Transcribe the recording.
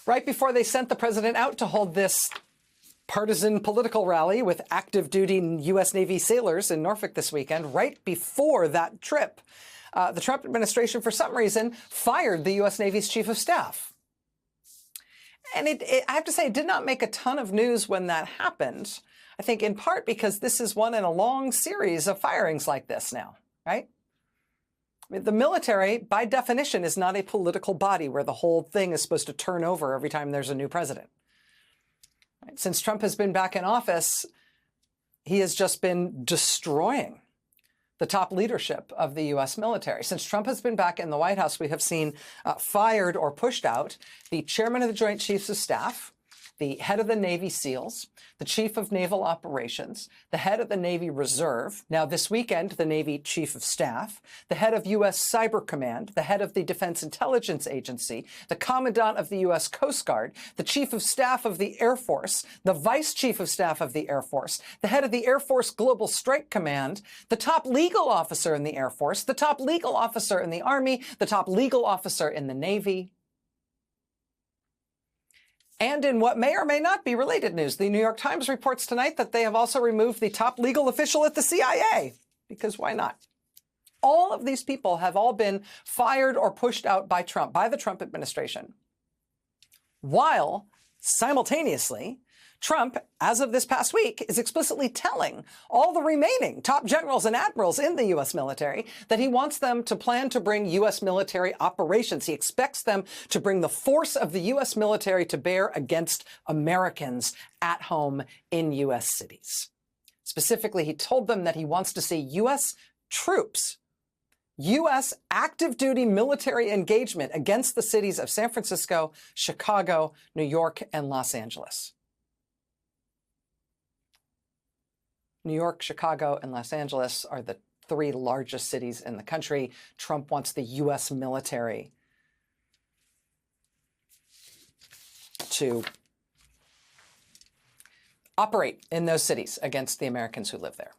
right before they sent the president out to hold this partisan political rally with active duty U.S. Navy sailors in Norfolk this weekend, right before that trip, the Trump administration, for some reason, fired the U.S. Navy's chief of staff. And I have to say, it did not make a ton of news when that happened. I think in part because this is one in a long series of firings like this now, right? I mean, the military, by definition, is not a political body where the whole thing is supposed to turn over every time there's a new president. Right? Since Trump has been back in office, he has just been destroying the top leadership of the U.S. military. Since Trump has been back in the White House, we have seen fired or pushed out the chairman of the Joint Chiefs of Staff, the head of the Navy SEALs, the chief of naval operations, the head of the Navy Reserve, now this weekend, the Navy Chief of Staff, the head of U.S. Cyber Command, the head of the Defense Intelligence Agency, the commandant of the U.S. Coast Guard, the chief of staff of the Air Force, the vice chief of staff of the Air Force, the head of the Air Force Global Strike Command, the top legal officer in the Air Force, the top legal officer in the Army, the top legal officer in the Navy. And in what may or may not be related news, the New York Times reports tonight that they have also removed the top legal official at the CIA, because why not? All of these people have all been fired or pushed out by Trump, by the Trump administration, while simultaneously, Trump, as of this past week, is explicitly telling all the remaining top generals and admirals in the U.S. military that he wants them to plan to bring U.S. military operations. He expects them to bring the force of the U.S. military to bear against Americans at home in U.S. cities. Specifically, he told them that he wants to see U.S. troops, U.S. active duty military engagement against the cities of San Francisco, Chicago, New York, and Los Angeles. New York, Chicago, and Los Angeles are the three largest cities in the country. Trump wants the U.S. military to operate in those cities against the Americans who live there.